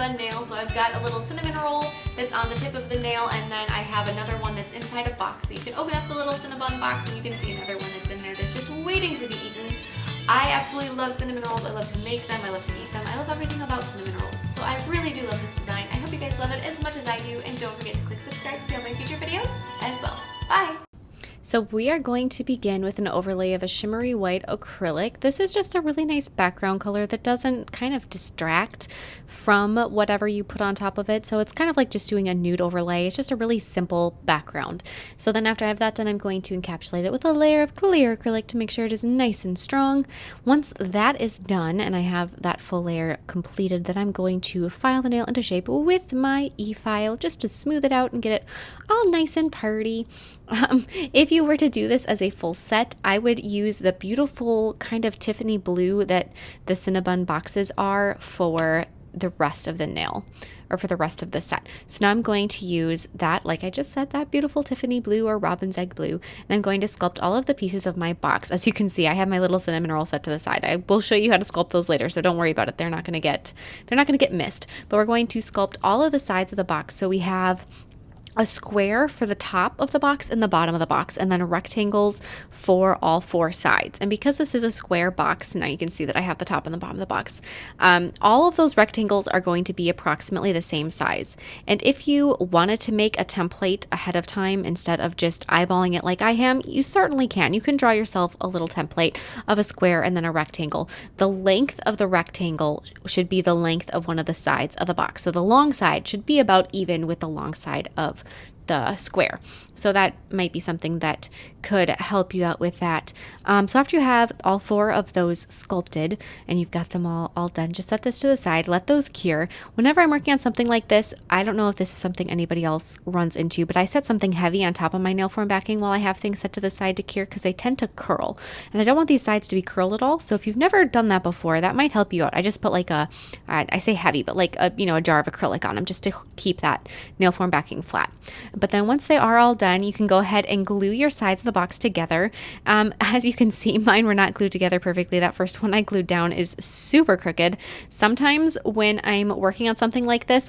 Cinnabon nail. So I've got a little cinnamon roll that's on the tip of the nail, and then I have another one that's inside a box. So you can open up the little Cinnabon box and you can see another one that's in there that's just waiting to be eaten. I absolutely love cinnamon rolls. I love to make them. I love to eat them. I love everything about cinnamon rolls. So I really do love this design. I hope you guys love it as much as I do. And don't forget to click subscribe to see all my future videos as well. Bye! So we are going to begin with an overlay of a shimmery white acrylic. This is just a really nice background color that doesn't kind of distract from whatever you put on top of it. So it's kind of like just doing a nude overlay. It's just a really simple background. So then after I have that done, I'm going to encapsulate it with a layer of clear acrylic to make sure it is nice and strong. Once that is done and I have that full layer completed, then I'm going to file the nail into shape with my e-file just to smooth it out and get it all nice and party. If you were to do this as a full set, I would use the beautiful kind of Tiffany blue that the Cinnabon boxes are for the rest of the nail, or for the rest of the set. So now I'm going to use that, like I just said, that beautiful Tiffany blue or robin's egg blue, and I'm going to sculpt all of the pieces of my box. As you can see, I have my little cinnamon roll set to the side. I will show you how to sculpt those later, so don't worry about it. They're not going to get missed. But we're going to sculpt all of the sides of the box. So we have a square for the top of the box and the bottom of the box, and then rectangles for all four sides. And because this is a square box, now you can see that I have the top and the bottom of the box. All of those rectangles are going to be approximately the same size. And if you wanted to make a template ahead of time instead of just eyeballing it like I am, you certainly can. You can draw yourself a little template of a square and then a rectangle. The length of the rectangle should be the length of one of the sides of the box. So the long side should be about even with the long side of the square. So that might be something that could help you out with that. So after you have all four of those sculpted and you've got them all done, just set this to the side, let those cure. Whenever I'm working on something like this, I don't know if this is something anybody else runs into, but I set something heavy on top of my nail form backing while I have things set to the side to cure, because they tend to curl. And I don't want these sides to be curled at all. So if you've never done that before, that might help you out. I just put like I say heavy, but like a jar of acrylic on them just to keep that nail form backing flat. But then once they are all done, you can go ahead and glue your sides of the box together. As you can see, mine were not glued together perfectly. That first one I glued down is super crooked. Sometimes when I'm working on something like this,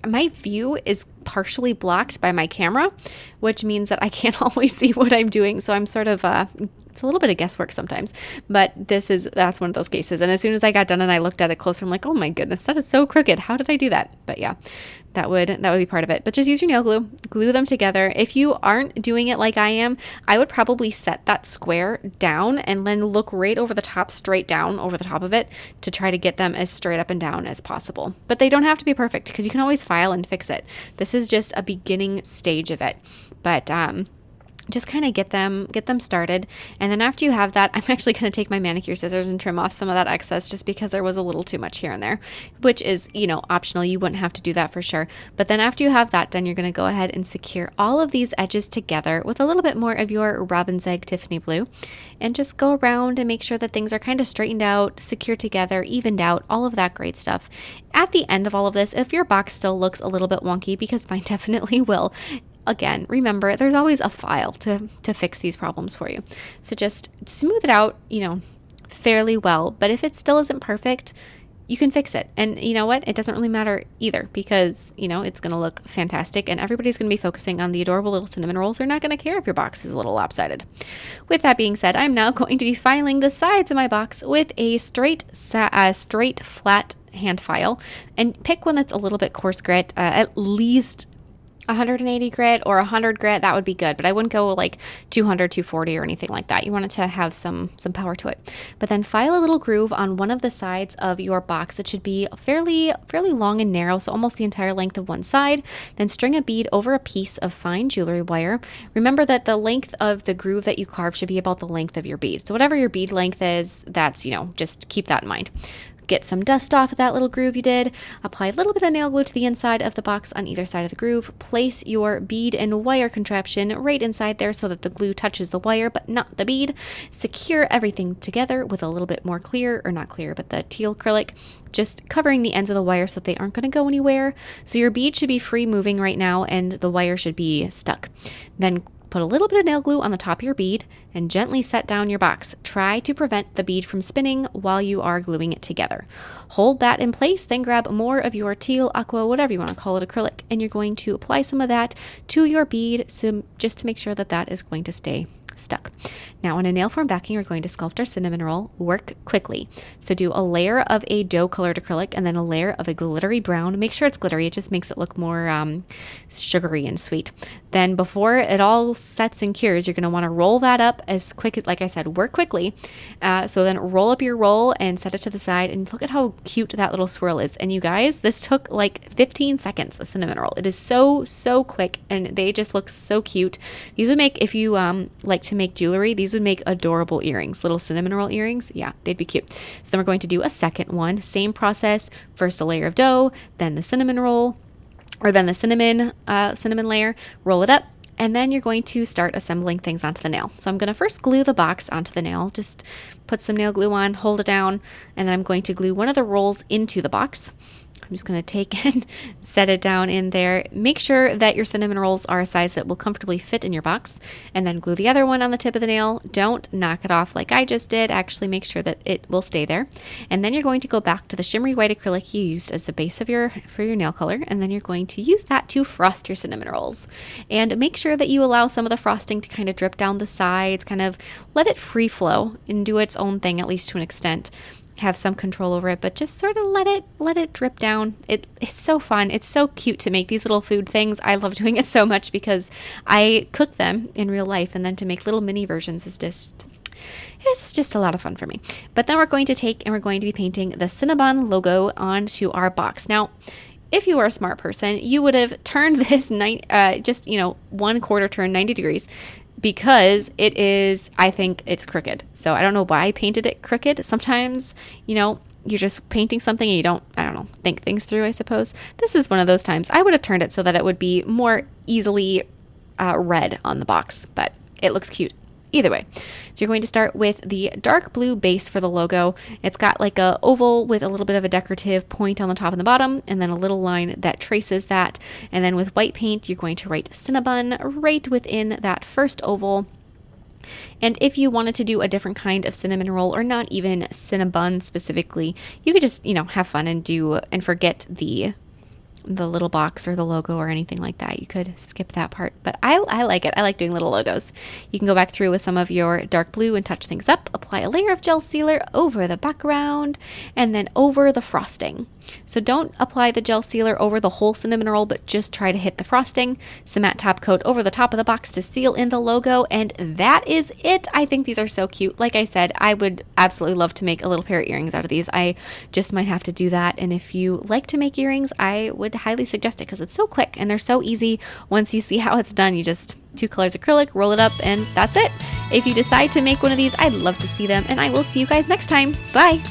my view is partially blocked by my camera, which means that I can't always see what I'm doing. So I'm sort of it's a little bit of guesswork sometimes, but that's one of those cases. And as soon as I got done and I looked at it closer, I'm like, oh my goodness, that is so crooked. How did I do that? But yeah, that would be part of it. But just use your nail glue them together. If you aren't doing it like I am, I would probably set that square down and then look right over the top, straight down over the top of it, to try to get them as straight up and down as possible. But they don't have to be perfect, because you can always file and fix it. This is just a beginning stage of it. But just kind of get them started. And then after you have that, I'm actually going to take my manicure scissors and trim off some of that excess, just because there was a little too much here and there, which is, optional. You wouldn't have to do that for sure. But then after you have that done, you're going to go ahead and secure all of these edges together with a little bit more of your robin's egg Tiffany blue, and just go around and make sure that things are kind of straightened out, secure together, evened out, all of that great stuff. At the end of all of this, if your box still looks a little bit wonky, because mine definitely will, again, remember, there's always a file to fix these problems for you. So just smooth it out, fairly well. But if it still isn't perfect, you can fix it. And you know what? It doesn't really matter either, because, it's going to look fantastic and everybody's going to be focusing on the adorable little cinnamon rolls. They're not going to care if your box is a little lopsided. With that being said, I'm now going to be filing the sides of my box with a straight flat hand file, and pick one that's a little bit coarse grit, at least 180 grit or 100 grit. That would be good, but I wouldn't go like 200, 240 or anything like that. You want it to have some power to it. But then file a little groove on one of the sides of your box. It should be fairly long and narrow, so almost the entire length of one side. Then string a bead over a piece of fine jewelry wire. Remember that the length of the groove that you carve should be about the length of your bead. So whatever your bead length is, that's, just keep that in mind. Get some dust off of that little groove you did. Apply a little bit of nail glue to the inside of the box on either side of the groove. Place your bead and wire contraption right inside there so that the glue touches the wire but not the bead. Secure everything together with a little bit more clear, or not clear, but the teal acrylic, just covering the ends of the wire so that they aren't going to go anywhere. So your bead should be free moving right now and the wire should be stuck. Then Put a little bit of nail glue on the top of your bead and gently set down your box. Try to prevent the bead from spinning while you are gluing it together. Hold that in place, then grab more of your teal, aqua, whatever you want to call it, acrylic, and you're going to apply some of that to your bead, so just to make sure that that is going to stay stuck. Now on a nail form backing, we're going to sculpt our cinnamon roll. Work quickly. So do a layer of a dough colored acrylic and then a layer of a glittery brown. Make sure it's glittery. It just makes it look more sugary and sweet. Then before it all sets and cures, you're going to want to roll that up as quick as, like I said, work quickly. So then roll up your roll and set it to the side, and look at how cute that little swirl is. And you guys, this took like 15 seconds, a cinnamon roll. It is so quick, and they just look so cute. These would make, if you like to make jewelry, these would make adorable earrings, little cinnamon roll earrings. Yeah, they'd be cute. So then we're going to do a second one. Same process. First a layer of dough, then the cinnamon roll, or then the cinnamon layer. Roll it up, and then you're going to start assembling things onto the nail. So I'm going to first glue the box onto the nail. Just put some nail glue on, hold it down, and then I'm going to glue one of the rolls into the box. I'm just going to take and set it down in there. Make sure that your cinnamon rolls are a size that will comfortably fit in your box, and then glue the other one on the tip of the nail. Don't knock it off like I just did. Actually make sure that it will stay there. And then you're going to go back to the shimmery white acrylic you used as the base of for your nail color, and then you're going to use that to frost your cinnamon rolls. And make sure that you allow some of the frosting to kind of drip down the sides, kind of let it free flow and do its own thing, at least to an extent. Have some control over it, but just sort of let it drip down. It's so fun. It's so cute to make these little food things. I love doing it so much because I cook them in real life, and then to make little mini versions is it's just a lot of fun for me. But then we're going to take and we're going to be painting the Cinnabon logo onto our box. Now, if you are a smart person, you would have turned this 1/4 turn 90 degrees, because it is, I think it's crooked. So I don't know why I painted it crooked. Sometimes, you're just painting something and you don't, think things through, I suppose. This is one of those times. I would have turned it so that it would be more easily read on the box, but it looks cute either way. So you're going to start with the dark blue base for the logo. It's got like a oval with a little bit of a decorative point on the top and the bottom, and then a little line that traces that. And then with white paint, you're going to write Cinnabon right within that first oval. And if you wanted to do a different kind of cinnamon roll, or not even Cinnabon specifically, you could just, have fun and forget the little box or the logo or anything like that. You could skip that part, but I like it. I like doing little logos. You can go back through with some of your dark blue and touch things up. Apply a layer of gel sealer over the background and then over the frosting. So don't apply the gel sealer over the whole cinnamon roll, but just try to hit the frosting. Some matte top coat over the top of the box to seal in the logo, and that is it. I think these are so cute. Like I said, I would absolutely love to make a little pair of earrings out of these. I just might have to do that, and if you like to make earrings, I would highly suggest it because it's so quick and they're so easy. Once you see how it's done, you just 2 colors acrylic, roll it up, and that's it. If you decide to make one of these, I'd love to see them, and I will see you guys next time. Bye!